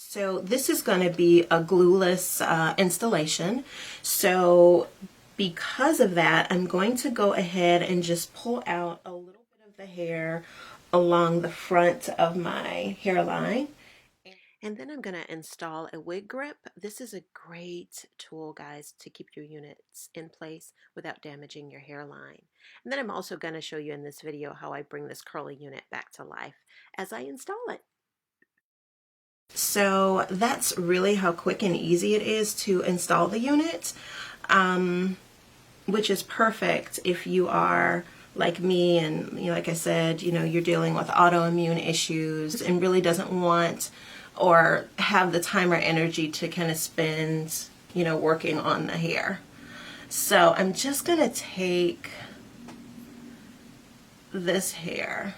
So this is going to be a glueless installation. So because of that, I'm going to go ahead and just pull out a little bit of the hair along the front of my hairline. And then I'm going to install a wig grip. This is a great tool, guys, to keep your units in place without damaging your hairline. And then I'm also going to show you in this video how I bring this curly unit back to life as I install it. So that's really how quick and easy it is to install the unit, which is perfect if you are like me and, like I said, you're dealing with autoimmune issues and really doesn't want or have the time or energy to kind of spend, working on the hair. So I'm just going to take this hair,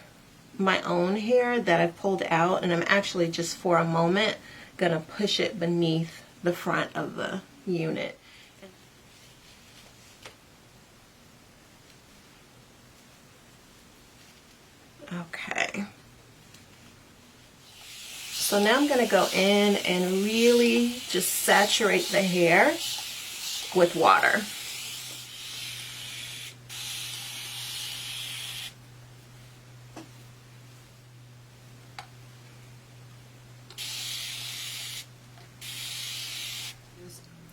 my own hair that I've pulled out, and I'm actually just for a moment going to push it beneath the front of the unit. Okay. So now I'm going to go in and really just saturate the hair with water.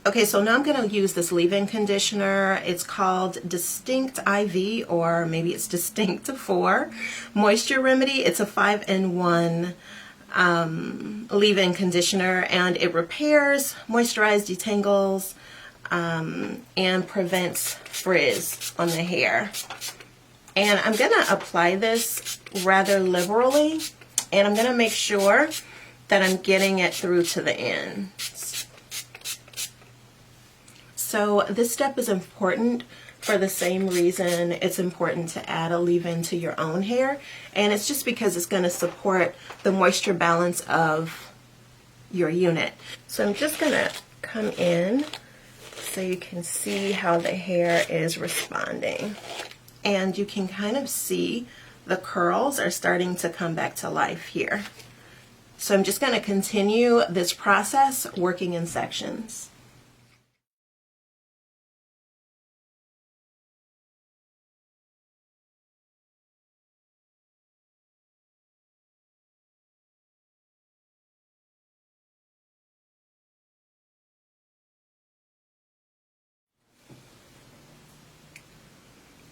Okay, so now I'm going to use this leave-in conditioner. It's called Distinct IV, or maybe it's Distinct 4 Moisture Remedy. It's a 5-in-1 leave-in conditioner, and it repairs, moisturizes, detangles, and prevents frizz on the hair. And I'm going to apply this rather liberally, and I'm going to make sure that I'm getting it through to the end. So this step is important for the same reason it's important to add a leave-in to your own hair, and it's just because it's going to support the moisture balance of your unit. So I'm just going to come in so you can see how the hair is responding, and you can kind of see the curls are starting to come back to life here. So I'm just going to continue this process working in sections.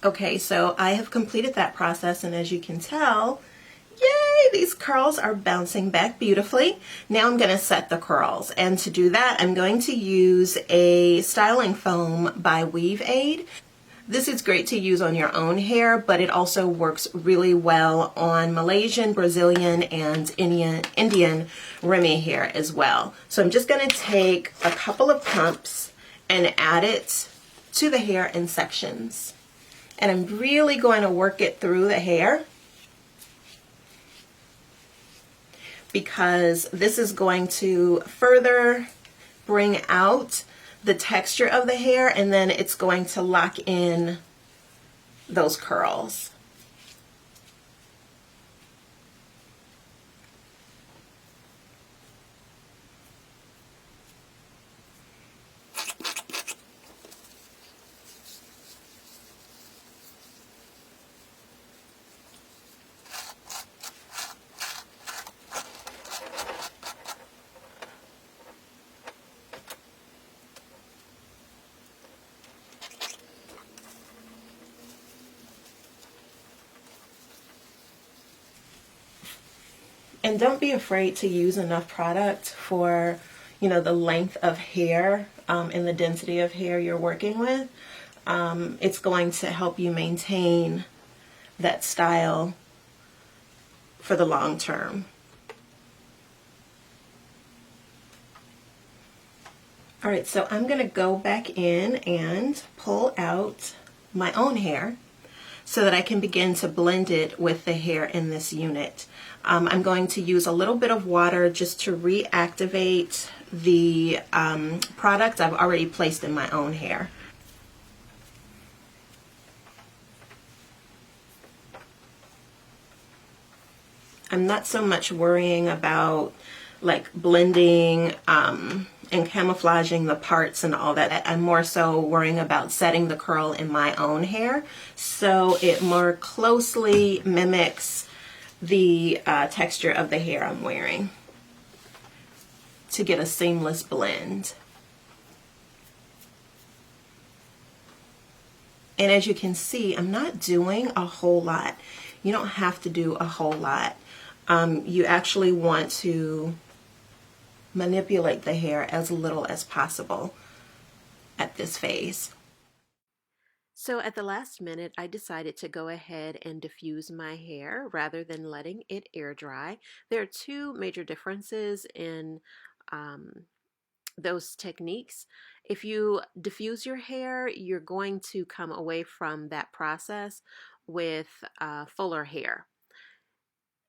Okay, so I have completed that process, and as you can tell, yay, these curls are bouncing back beautifully. Now I'm going to set the curls, and to do that I'm going to use a styling foam by Aide. This is great to use on your own hair, but it also works really well on Malaysian, Brazilian, and Indian Remy hair as well. So I'm just going to take a couple of pumps and add it to the hair in sections. And I'm really going to work it through the hair because this is going to further bring out the texture of the hair, and then it's going to lock in those curls. And don't be afraid to use enough product for, the length of hair and the density of hair you're working with. It's going to help you maintain that style for the long term. All right, so I'm going to go back in and pull out my own hair so that I can begin to blend it with the hair in this unit. I'm going to use a little bit of water just to reactivate the product I've already placed in my own hair. I'm not so much worrying about like blending and camouflaging the parts and all that. I'm more so worrying about setting the curl in my own hair so it more closely mimics the texture of the hair I'm wearing to get a seamless blend. And as you can see, I'm not doing a whole lot. You don't have to do a whole lot. You actually want to manipulate the hair as little as possible at this phase. So at the last minute, I decided to go ahead and diffuse my hair rather than letting it air dry. There are two major differences in those techniques. If you diffuse your hair, you're going to come away from that process with fuller hair.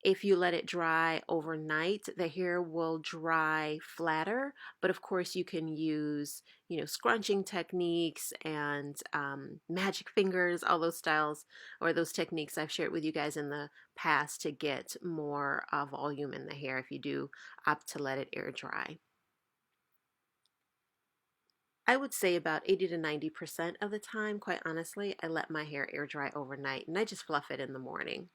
If you let it dry overnight, the hair will dry flatter, but of course you can use, scrunching techniques and magic fingers, all those styles or those techniques I've shared with you guys in the past to get more volume in the hair if you do opt to let it air dry. I would say about 80 to 90% of the time, quite honestly, I let my hair air dry overnight and I just fluff it in the morning.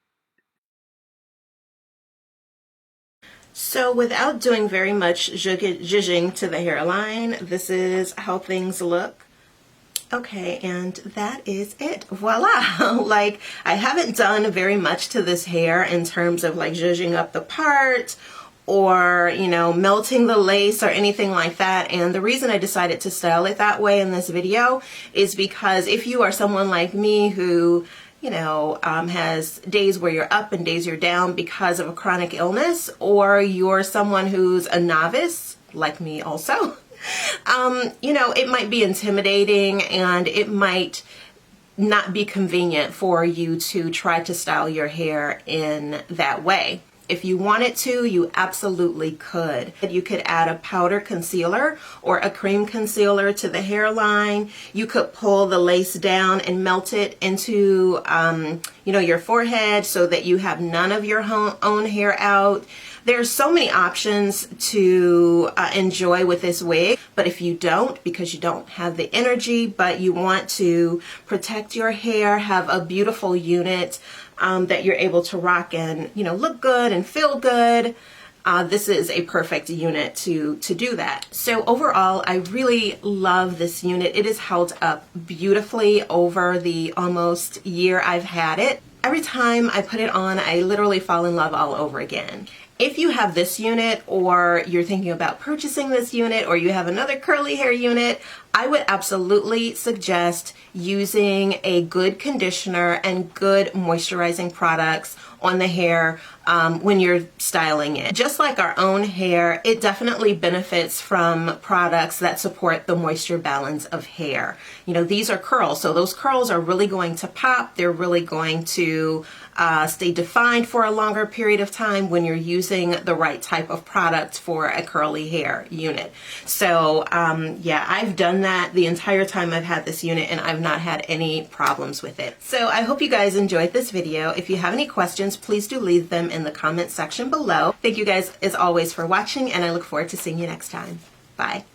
So without doing very much zhuzhing to the hairline, this is how things look. Okay, and that is it. Voila! Like, I haven't done very much to this hair in terms of like zhuzhing up the part or, melting the lace or anything like that. And the reason I decided to style it that way in this video is because if you are someone like me who has days where you're up and days you're down because of a chronic illness, or you're someone who's a novice, like me also, it might be intimidating and it might not be convenient for you to try to style your hair in that way. If you wanted to, you absolutely could. You could add a powder concealer or a cream concealer to the hairline. You could pull the lace down and melt it into, your forehead so that you have none of your own hair out. There's so many options to enjoy with this wig, but if you don't, because you don't have the energy, but you want to protect your hair, have a beautiful unit that you're able to rock and, look good and feel good, this is a perfect unit to do that. So overall, I really love this unit. It is held up beautifully over the almost year I've had it. Every time I put it on, I literally fall in love all over again. If you have this unit or you're thinking about purchasing this unit or you have another curly hair unit, I would absolutely suggest using a good conditioner and good moisturizing products on the hair when you're styling it. Just like our own hair, it definitely benefits from products that support the moisture balance of hair. These are curls, so those curls are really going to pop. They're really going to stay defined for a longer period of time when you're using the right type of product for a curly hair unit. So yeah, I've done that the entire time I've had this unit and I've not had any problems with it. So I hope you guys enjoyed this video. If you have any questions, please do leave them in the comment section below. Thank you guys as always for watching and I look forward to seeing you next time. Bye.